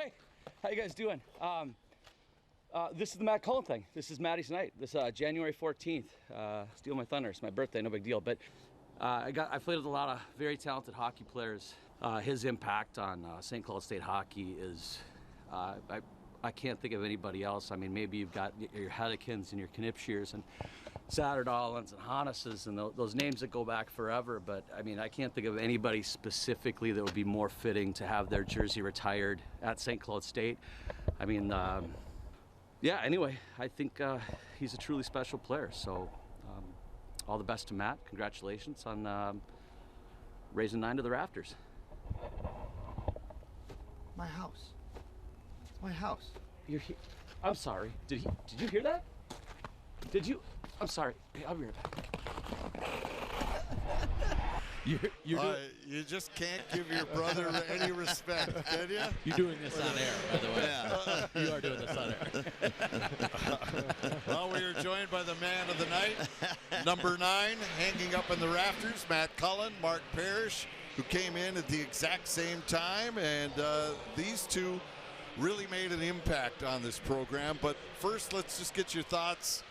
hey, how you guys doing? This is the Matt Cullen thing. This is Matty's night. This January 14th. Steal my thunder. It's my birthday, no big deal. But I played with a lot of very talented hockey players. His impact on St. Cloud State hockey is, I can't think of anybody else. I mean, maybe you've got your Hedekins and your Knipshiers and Satterdallens and Hannesses and those names that go back forever. But I mean, I can't think of anybody specifically that would be more fitting to have their jersey retired at St. Cloud State. I mean, yeah, anyway, I think he's a truly special player. So all the best to Matt. Congratulations on raising 9 to the rafters. My house. It's my house. I'm sorry. Did you hear that? Did you? I'm sorry. Hey, I'll be right back. You just can't give your brother any respect, can you? You're doing this on air, by the way. Yeah. You are doing this on air. Well, we are joined by the man of the night, number 9, hanging up in the rafters, Matt Cullen, Mark Parrish, who came in at the exact same time, and these two really made an impact on this program. But first, let's just get your thoughts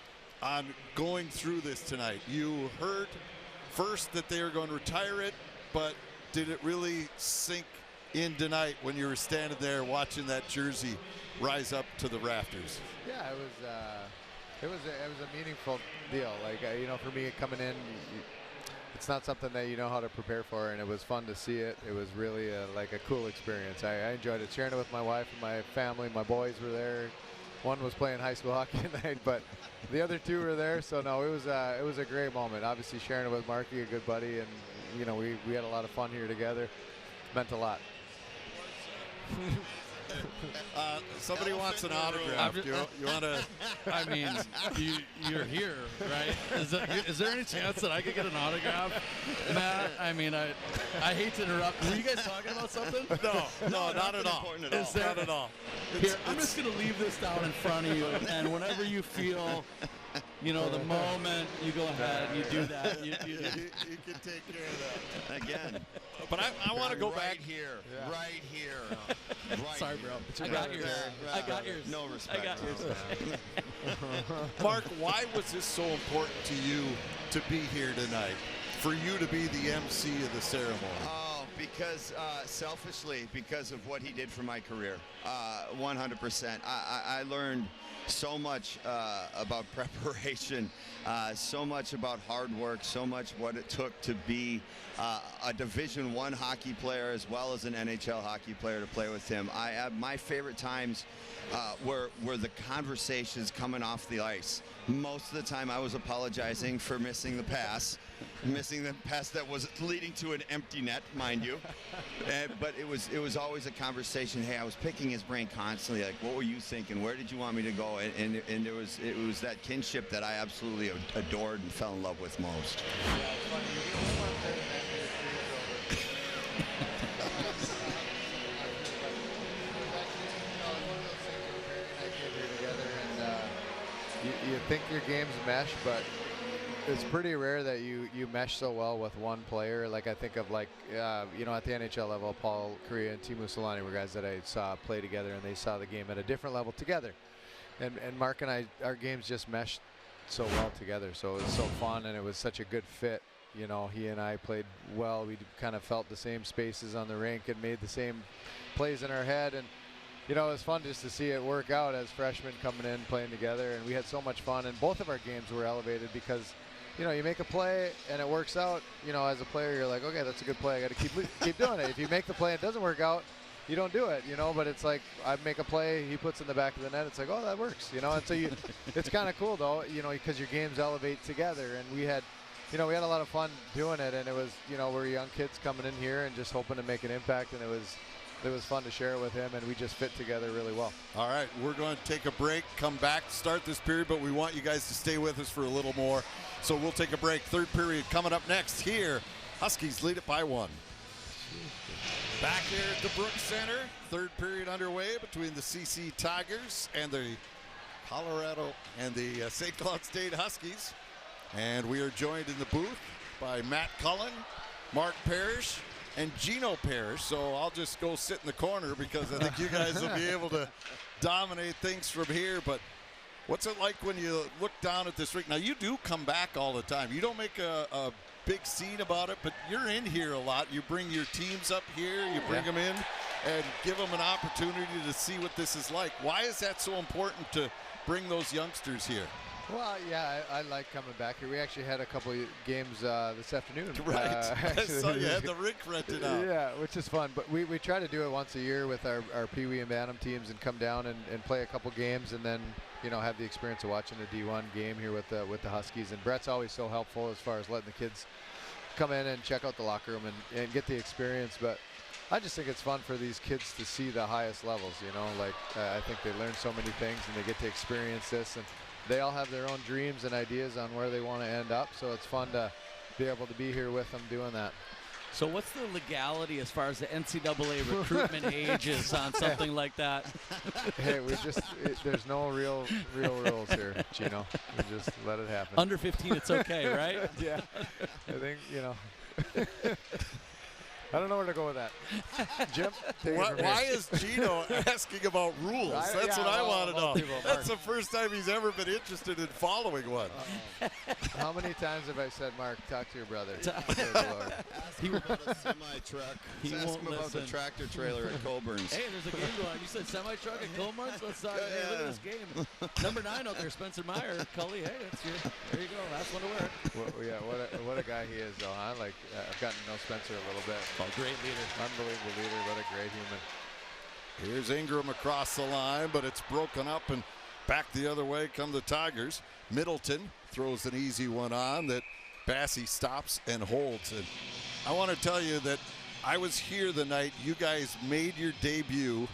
on going through this tonight. You heard first that they were going to retire it, but did it really sink in tonight when you were standing there watching that jersey rise up to the rafters? Yeah, it was a meaningful deal. Like you know, for me coming in, it's not something that you know how to prepare for, and it was fun to see it. It was really like a cool experience. I enjoyed it, sharing it with my wife and my family. My boys were there. One was playing high school hockey tonight, but the other 2 were there. So no, it was a great moment. Obviously sharing it with Marky, a good buddy, and you know we had a lot of fun here together. Meant a lot. Somebody wants an autograph. You want to? I mean, you're here, right? Is there any chance that I could get an autograph, Matt? I mean, I hate to interrupt. Were you guys talking about something? No, not at all. Not at all. Here, I'm just going to leave this down in front of you, and whenever you feel, you know, the moment, you go ahead, you do that. You can take care of that. Again. But I want to go back here. Yeah. Right here. Right Sorry, here. bro. I got yours. I got yours. No respect. I got yours. Mark, why was this so important to you to be here tonight? For you to be the MC of the ceremony? Oh, because selfishly, because of what he did for my career. 100%. I learned so much about preparation, so much about hard work, so much what it took to be a Division I hockey player as well as an NHL hockey player to play with him. My favorite times were the conversations coming off the ice. Most of the time I was apologizing for missing the pass that was leading to an empty net, mind you. But it was always a conversation. Hey, I was picking his brain constantly, like, what were you thinking? Where did you want me to go? And it was that kinship that I absolutely adored and fell in love with most. Yeah, it's funny. You think your games mesh, but it's pretty rare that you mesh so well with one player. Like I think of like, you know, at the NHL level, Paul Kariya and Teemu Selanne were guys that I saw play together, and they saw the game at a different level together. And Mark and I, our games just meshed so well together. So it was so fun, and it was such a good fit. You know, he and I played well. We kind of felt the same spaces on the rink and made the same plays in our head. And you know, it was fun just to see it work out as freshmen coming in, playing together, and we had so much fun. And both of our games were elevated because, you know, you make a play and it works out. You know, as a player, you're like, okay, that's a good play. I got to keep doing it. If you make the play and it doesn't work out, you don't do it. You know, but it's like I make a play, he puts in the back of the net. It's like, oh, that works. You know, and so it's kind of cool though. You know, because your games elevate together, and we had a lot of fun doing it. And it was, you know, we're young kids coming in here and just hoping to make an impact, and it was fun to share it with him, and we just fit together really well. All right, we're going to take a break, come back, start this period, but we want you guys to stay with us for a little more. So we'll take a break. Third period coming up next here. Huskies lead it by 1. Back here at the Brooks Center. Third period underway between the CC Tigers and the Colorado and the St. Cloud State Huskies. And we are joined in the booth by Matt Cullen, Mark Parrish, and Geno Parrish. So I'll just go sit in the corner because I think you guys will be able to dominate things from here. But what's it like when you look down at this rink? Now, you do come back all the time. You don't make a big scene about it, but you're in here a lot. You bring your teams up here. You bring them in and give them an opportunity to see what this is like. Why is that so important to bring those youngsters here? Well, yeah, I like coming back here. We actually had a couple of games this afternoon. Right. I saw you had the rink rented out. Yeah, which is fun. But we try to do it once a year with our Pee Wee and Bantam teams and come down and play a couple games and then, you know, have the experience of watching a D1 game here with the Huskies. And Brett's always so helpful as far as letting the kids come in and check out the locker room and get the experience. But I just think it's fun for these kids to see the highest levels, you know. Like, I think they learn so many things and they get to experience this. And they all have their own dreams and ideas on where they want to end up, so it's fun to be able to be here with them doing that. So what's the legality as far as the NCAA recruitment ages on something like that? Hey, there's no real rules here, Geno. We just let it happen. Under 15, it's okay, right? Yeah, I think, you know. I don't know where to go with that. Jim, why is Geno asking about rules? That's what I want to know. That's the first time he's ever been interested in following one. How many times have I said, Mark, talk to your brother? Ask him about a semi-truck. Ask him about the tractor trailer at Colburn's. Hey, there's a game going on. You said semi-truck at Colburn's? Let's talk. Hey, look at this game. Number 9 out there, Spencer Meyer. Cully, hey, there you go. That's one to wear. Well, yeah, what a guy he is, though, huh? Like, I've gotten to know Spencer a little bit. Oh, great leader. Unbelievable leader. What a great human. Here's Ingram across the line, but it's broken up and back the other way come the Tigers. Middleton throws an easy one on that Bassey stops and holds. And I want to tell you that I was here the night you guys made your debut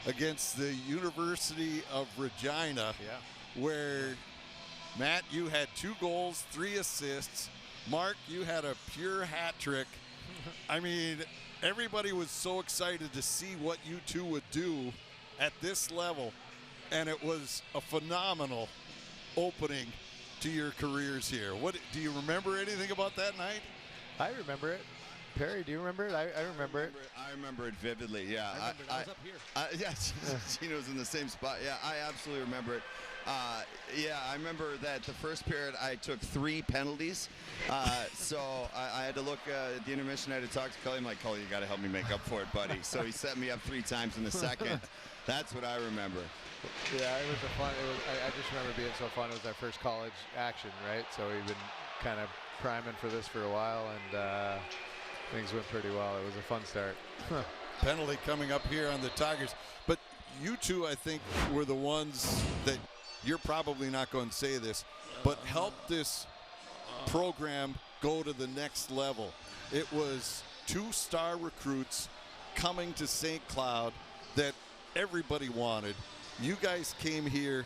against the University of Regina, where, Matt, you had 2 goals, 3 assists. Mark, you had a pure hat trick. I mean, everybody was so excited to see what you two would do at this level, and it was a phenomenal opening to your careers here. What do you remember anything about that night? I remember it. Perry, do you remember it? I remember it. I remember it vividly, yeah. I was up here. Yes, Geno's in the same spot. Yeah, I absolutely remember it. Yeah, I remember that the first period I took 3 penalties. So I had to look at the intermission. I had to talk to Cullen. I'm like, Cullen, you got to help me make up for it, buddy. So he set me up 3 times in the second. That's what I remember. Yeah, it was fun. I just remember being so fun. It was our first college action, right? So we've been kind of priming for this for a while, and things went pretty well. It was a fun start. Penalty coming up here on the Tigers. But you two, I think, were the ones that you're probably not going to say this, but helped this program go to the next level. It was 2-star recruits coming to St. Cloud that everybody wanted. You guys came here,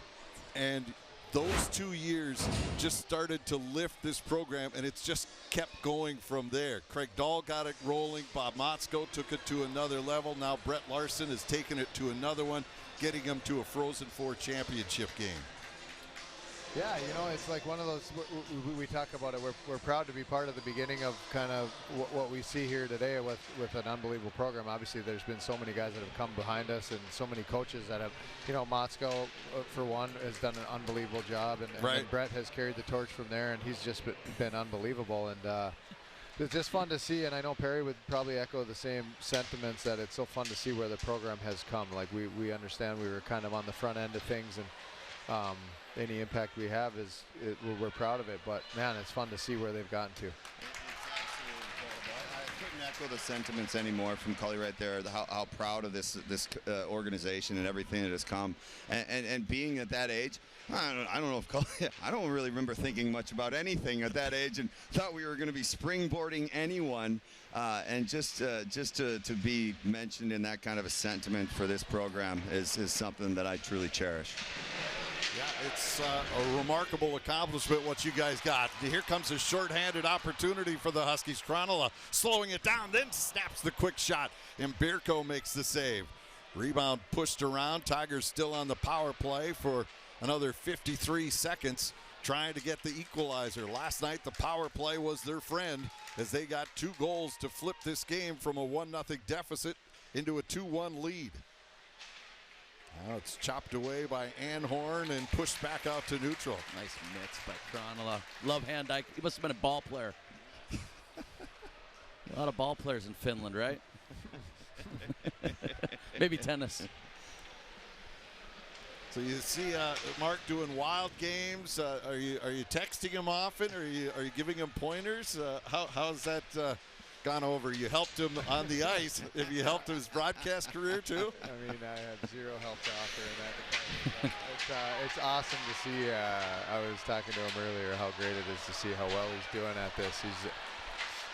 and those 2 years just started to lift this program, and it's just kept going from there. Craig Dahl got it rolling. Bob Motzko took it to another level. Now Brett Larson has taken it to another one, getting him to a Frozen Four championship game. Yeah, you know, it's like one of those, we talk about it, we're proud to be part of the beginning of kind of what we see here today with an unbelievable program. Obviously, there's been so many guys that have come behind us and so many coaches that have, you know, Motzko, for one, has done an unbelievable job, and then Brett has carried the torch from there, and he's just been unbelievable. And it's just fun to see, and I know Perry would probably echo the same sentiments, that it's so fun to see where the program has come. Like, we understand we were kind of on the front end of things, and any impact we have we're proud of it, but man, it's fun to see where they've gotten to. I couldn't echo the sentiments anymore from Cully right there, how proud of this organization and everything that has come, and being at that age. I don't know if Cully, I don't really remember thinking much about anything at that age, and thought we were going to be springboarding anyone, and just to be mentioned in that kind of a sentiment for this program is something that I truly cherish. Yeah, it's a remarkable accomplishment what you guys got. Here comes a shorthanded opportunity for the Huskies. Cronulla slowing it down, then snaps the quick shot, and Birko makes the save. Rebound pushed around. Tigers still on the power play for another 53 seconds. trying to get the equalizer. Last night, the power play was their friend as they got 2 goals to flip this game from a 1-0 deficit into a 2-1 lead. Now it's chopped away by Anhorn and pushed back out to neutral. Nice mitts by Kronala. Love hand-eye. He must have been a ball player. A lot of ball players in Finland, right? Maybe tennis. So you see Mark doing wild games. Are you texting him often? Are you giving him pointers? How's that gone over? You helped him on the ice. Have you helped his broadcast career too? I mean, I have zero help to offer in that department. It's awesome to see. I was talking to him earlier how great it is to see how well he's doing at this. He's,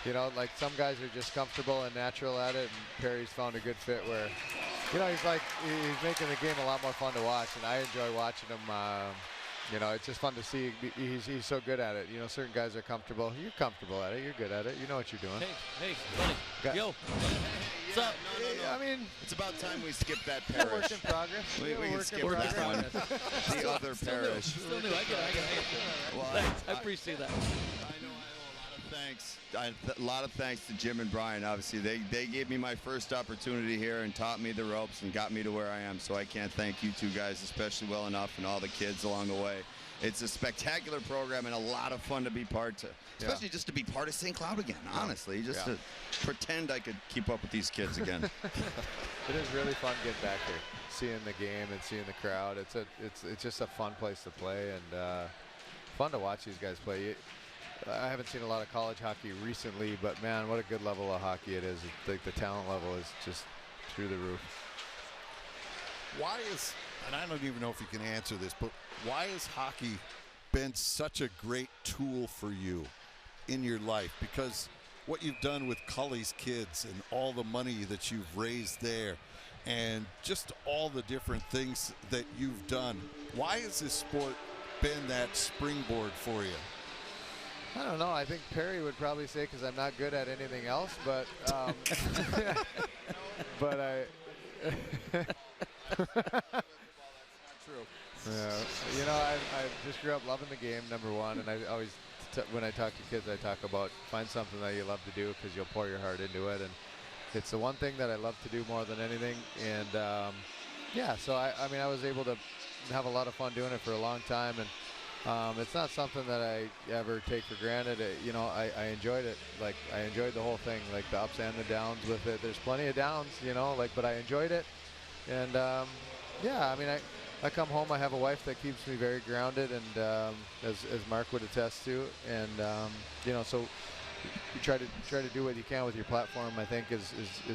you know, like some guys are just comfortable and natural at it, and Perry's found a good fit where, you know, he's making the game a lot more fun to watch, and I enjoy watching him. You know, it's just fun to see. He's so good at it. You know, certain guys are comfortable. You're comfortable at it. You're good at it. You know what you're doing. Hey, buddy. Yo. What's up? No. I mean, It's about time we skip that work Parrish. in progress. We can Work skip in that progress. one. The other Parrish. Still new. I get it. Well, Thanks. I appreciate that. I know a lot of thanks. A lot of thanks to Jim and Brian. Obviously, they gave me my first opportunity here and taught me the ropes and got me to where I am. So I can't thank you 2 guys especially well enough, and all the kids along the way. It's a spectacular program and a lot of fun to be part of, especially just to be part of St. Cloud again. Honestly, just to pretend I could keep up with these kids again. It is really fun getting back here, seeing the game and seeing the crowd. It's just a fun place to play, and fun to watch these guys play. I haven't seen a lot of college hockey recently, but man, what a good level of hockey it is. Like the talent level is just through the roof. Why is, and I don't even know if you can answer this, but why has hockey been such a great tool for you in your life? Because what you've done with Cully's kids and all the money that you've raised there and just all the different things that you've done, why has this sport been that springboard for you? I don't know. I think Perry would probably say because I'm not good at anything else, but but I. Yeah, you know, I just grew up loving the game, number one, and I always, when I talk to kids, I talk about find something that you love to do because you'll pour your heart into it, and it's the one thing that I love to do more than anything, and yeah, so I mean, I was able to have a lot of fun doing it for a long time, and it's not something that I ever take for granted. You know, I enjoyed it. Like, I enjoyed the whole thing, like the ups and the downs with it. There's plenty of downs, you know, like, but I enjoyed it, and yeah, I mean, I come home, I have a wife that keeps me very grounded, and as Mark would attest to, and you know, so you try to do what you can with your platform. I think is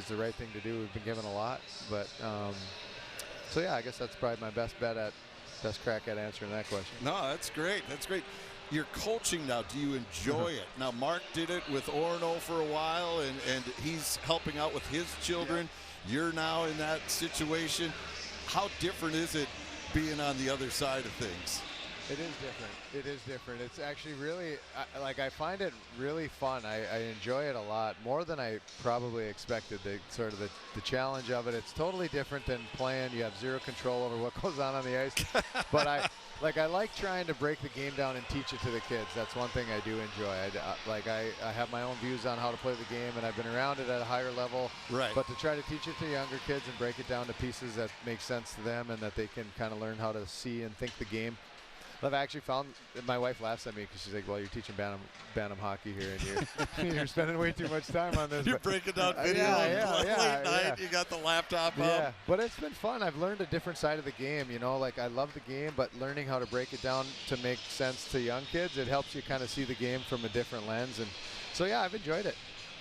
the right thing to do. We've been given a lot, but so yeah, I guess that's probably my best crack at answering that question. No, that's great. That's great. You're coaching now. Do you enjoy it? Now, Mark did it with Orono for a while, and he's helping out with his children. Yeah. You're now in that situation. How different is it being on the other side of things? It is different. It is different. It's actually really, I find it really fun. I enjoy it a lot, more than I probably expected. The challenge of it. It's totally different than playing. You have zero control over what goes on the ice. But I like trying to break the game down and teach it to the kids. That's one thing I do enjoy. I have my own views on how to play the game, and I've been around it at a higher level. Right. But to try to teach it to younger kids and break it down to pieces that make sense to them and that they can kind of learn how to see and think the game. I've actually found, my wife laughs at me because she's like, well, you're teaching Bantam hockey here, and you're spending way too much time on this. You're breaking down video late night. You got the laptop up. Yeah, but it's been fun. I've learned a different side of the game, you know, like I love the game, but learning how to break it down to make sense to young kids, it helps you kind of see the game from a different lens. And so, yeah, I've enjoyed it.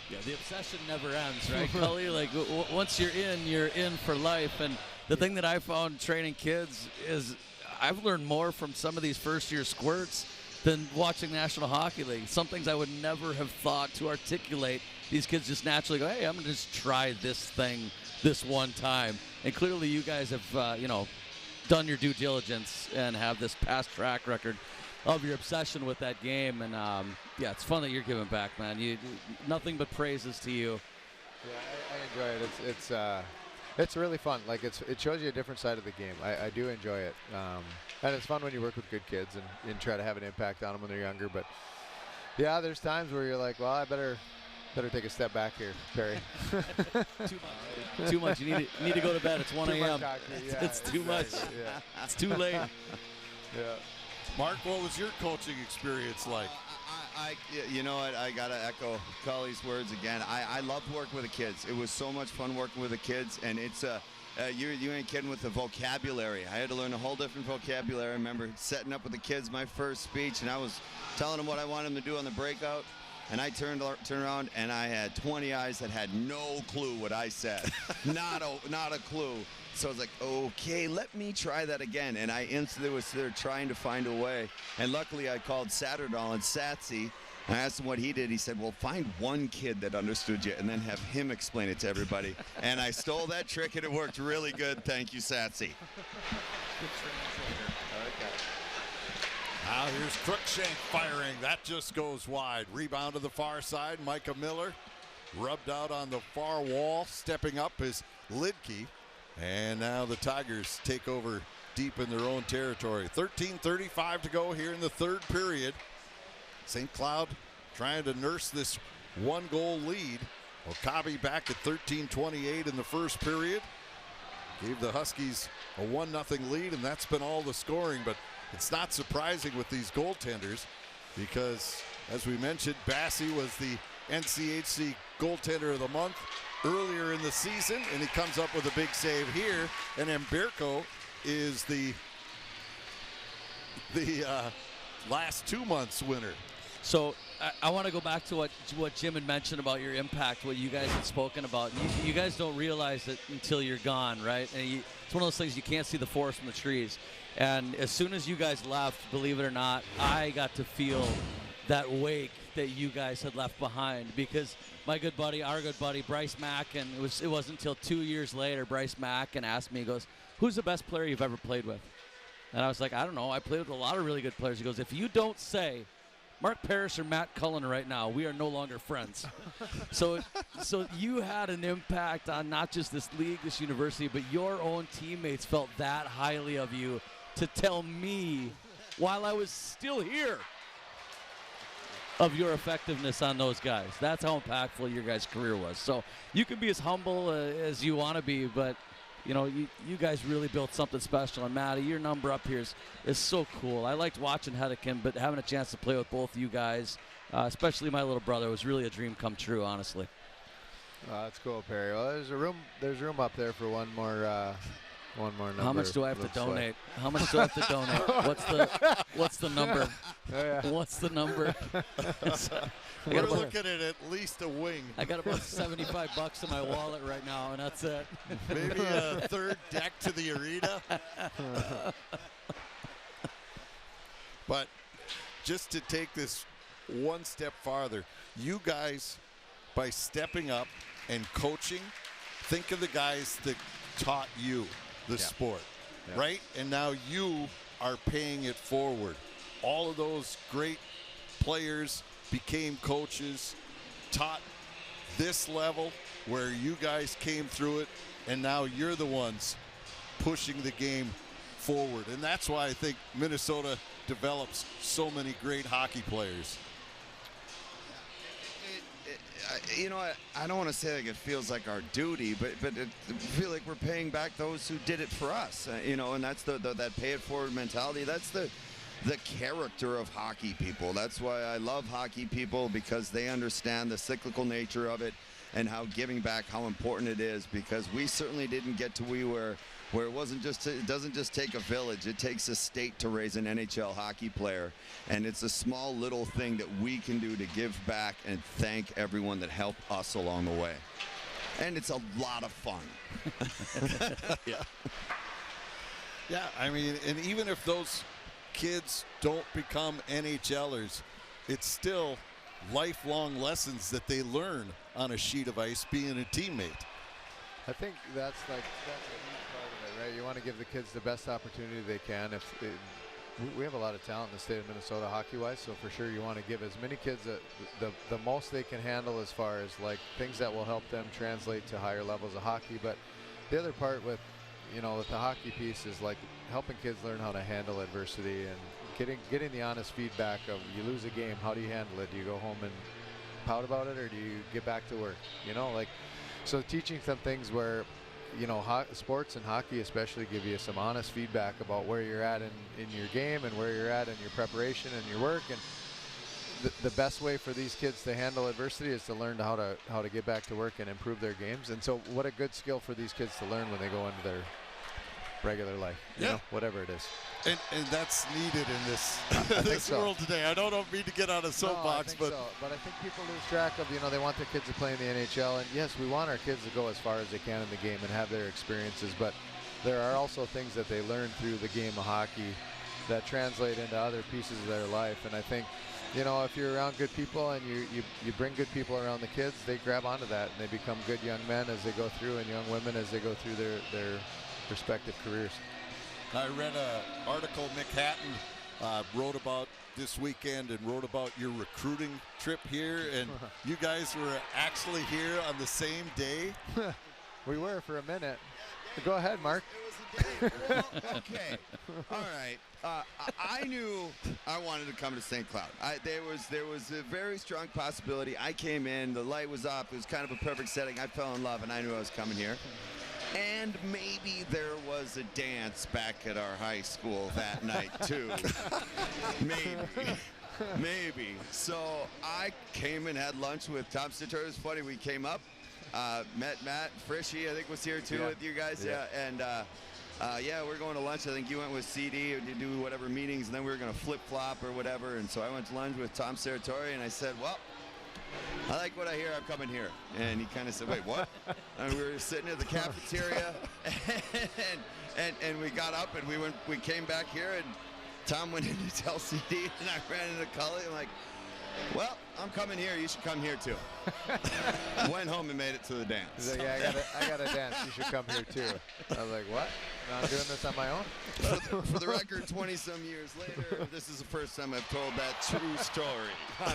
Yeah, the obsession never ends, right, Cully? Like, once you're in for life. And the thing that I found training kids is I've learned more from some of these first-year squirts than watching National Hockey League. Some things I would never have thought to articulate. These kids just naturally go, hey, I'm going to just try this thing this one time. And clearly you guys have, you know, done your due diligence and have this past track record of your obsession with that game. And, yeah, it's fun that you're giving back, man. Nothing but praises to you. Yeah, I enjoy it. It's really fun. Like it shows you a different side of the game. I do enjoy it, and it's fun when you work with good kids and try to have an impact on them when they're younger. But yeah, there's times where you're like, well, I better take a step back here, Perry. Too much. You need to go to bed. It's 1 a.m. It's too much. Yeah. It's too late. Yeah. Mark, what was your coaching experience like? You know what? I gotta echo Cully's words again. I loved working with the kids. It was so much fun working with the kids, and it's you ain't kidding with the vocabulary. I had to learn a whole different vocabulary. I remember setting up with the kids my first speech, and I was telling them what I wanted them to do on the breakout, and I turned around, and I had 20 eyes that had no clue what I said. not a clue. So I was like, okay, let me try that again. And I instantly was there trying to find a way. And luckily I called Satterdahl and Satsy. And I asked him what he did. He said, well, find one kid that understood you and then have him explain it to everybody. And I stole that trick, and it worked really good. Thank you, Satsy. Now here's Cruikshank firing. That just goes wide. Rebound to the far side. Micah Miller rubbed out on the far wall. Stepping up is Lidke. And now the Tigers take over deep in their own territory. 13:35 to go here in the third period. St. Cloud trying to nurse this one-goal lead. Okabe back at 13:28 in the first period. Gave the Huskies a 1-0 lead, and that's been all the scoring. But it's not surprising with these goaltenders because, as we mentioned, Bassi was the NCHC goaltender of the month earlier in the season, and he comes up with a big save here. And Mberko is the last 2 months winner. So I want to go back to what Jim had mentioned about your impact, what you guys had spoken about. You guys don't realize it until you're gone, right? And it's one of those things you can't see the forest from the trees. And as soon as you guys left, believe it or not, I got to feel that wake that you guys had left behind, because my good buddy, our good buddy, Bryce Macken, it wasn't until 2 years later, Bryce Macken asked me, he goes, who's the best player you've ever played with? And I was like, I don't know. I played with a lot of really good players. He goes, if you don't say Mark Parrish or Matt Cullen right now, we are no longer friends. So you had an impact on not just this league, this university, but your own teammates felt that highly of you to tell me while I was still here of your effectiveness on those guys. That's how impactful your guys' career was. So you can be as humble as you want to be, but you know, you guys really built something special. And Matty, your number up here is so cool. I liked watching Hedekin, but having a chance to play with both you guys, especially my little brother, was really a dream come true, honestly. That's cool, Perry. Well, there's room up there for one more number. How much do I have to donate? How much do I have to donate? What's the number? Oh, yeah. What's the number? We're looking at least a wing. I got about $75 in my wallet right now, and that's it. Maybe a third deck to the arena. But just to take this one step farther, you guys, by stepping up and coaching, think of the guys that taught you the sport, right? And now you are paying it forward. All of those great players became coaches, taught this level where you guys came through it, and now you're the ones pushing the game forward. And that's why I think Minnesota develops so many great hockey players. You know, I don't want to say like it feels like our duty, but I feel like we're paying back those who did it for us. You know, and that's that pay it forward mentality. That's the character of hockey people. That's why I love hockey people, because they understand the cyclical nature of it and how giving back, how important it is, because we certainly didn't get to where it doesn't just take a village, it takes a state to raise an NHL hockey player. And it's a small little thing that we can do to give back and thank everyone that helped us along the way. And it's a lot of fun. Yeah, I mean, and even if those kids don't become NHLers, it's still lifelong lessons that they learn on a sheet of ice being a teammate. I think that's a huge part of it, right? You want to give the kids the best opportunity they can. We have a lot of talent in the state of Minnesota hockey-wise, so for sure you want to give as many kids the most they can handle as far as like things that will help them translate to higher levels of hockey. But the other part with, with the hockey piece is like helping kids learn how to handle adversity and getting the honest feedback of, you lose a game, how do you handle it? Do you go home and pout about it, or do you get back to work? So teaching some things where, sports and hockey especially give you some honest feedback about where you're at in your game and where you're at in your preparation and your work. And the best way for these kids to handle adversity is to learn how to get back to work and improve their games. And so what a good skill for these kids to learn when they go into their regular life, whatever it is. And that's needed in this this so. world today. I don't mean to get on a soapbox, but but I think people lose track of, they want their kids to play in the NHL, and yes, we want our kids to go as far as they can in the game and have their experiences, but there are also things that they learn through the game of hockey that translate into other pieces of their life. And I think, if you're around good people and you bring good people around the kids, they grab onto that and they become good young men as they go through, and young women as they go through their respective careers. I read an article Mick Hatton wrote about this weekend and wrote about your recruiting trip here, and you guys were actually here on the same day. We were for a minute. Go ahead, Mark. Well, okay. All right. I knew I wanted to come to St. Cloud. There was a very strong possibility. I came in, the light was up, it was kind of a perfect setting. I fell in love, and I knew I was coming here. And maybe there was a dance back at our high school that night, too. Maybe. So I came and had lunch with Tom Stitcher. It was funny. We came up, met Matt Frishy, I think, was here, too, with you guys. Yeah. And, we're going to lunch. I think you went with CD to do whatever meetings, and then we were going to flip-flop or whatever. And so I went to lunch with Tom Serratori, and I said, well, I like what I hear, I'm coming here. And he kind of said, wait, what? And we were sitting at the cafeteria, and we got up, and we came back here, and Tom went in to tell CD, and I ran into Cullen. I'm like, well, I'm coming here. You should come here, too. Went home and made it to the dance. He's like, yeah, I got a dance. You should come here, too. I was like, what? I'm doing this on my own? For the record, 20-some years later, this is the first time I've told that true story on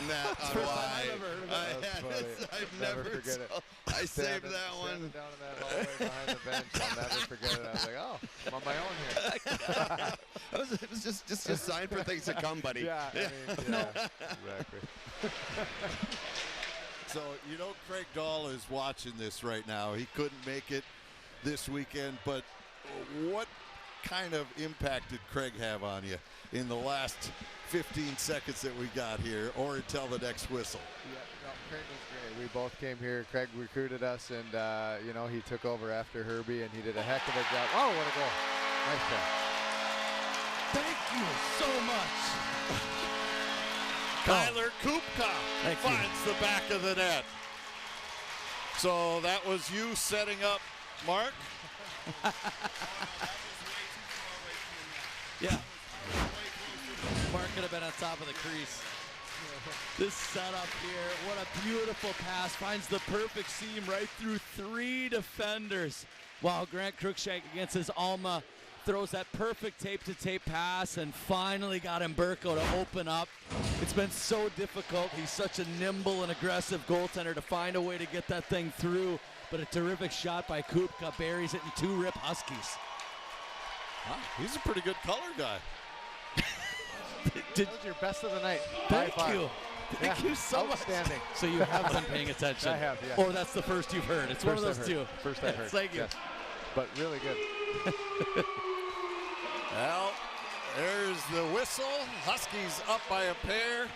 why. I've never forget it. I saved that one. Down in that hallway behind the bench. I'll never forget it. I was like, oh, I'm on my own here. It was just a sign for things to come, buddy. Yeah, exactly. So, Craig Dahl is watching this right now. He couldn't make it this weekend, but what kind of impact did Craig have on you in the last 15 seconds that we got here, or until the next whistle? Yeah, no, Craig was great. We both came here. Craig recruited us, and, he took over after Herbie, and he did a heck of a job. Oh, what a goal. Nice play. Thank you so much. Kyler Kupka finds the back of the net. So that was you setting up Mark. Yeah. Mark could have been on top of the crease. This setup here, what a beautiful pass. Finds the perfect seam right through 3 defenders. While Grant Cruikshank against his Alma throws that perfect tape-to-tape pass and finally got Umberko to open up. It's been so difficult. He's such a nimble and aggressive goaltender to find a way to get that thing through. But a terrific shot by Kupka buries it in 2 rip Huskies. Wow, he's a pretty good color guy. That was your best of the night. Thank you. Thank you so much. Outstanding. So you have been paying attention. I have, yeah. Or that's the first you've heard. It's one of those two. First I've heard. Thank you. Yes. But really good. Well, there's the whistle. Huskies up by a pair.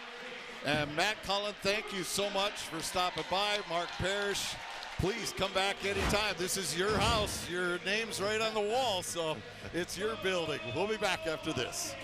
And Matt Cullen, thank you so much for stopping by. Mark Parrish, please come back anytime. This is your house. Your name's right on the wall, so it's your building. We'll be back after this.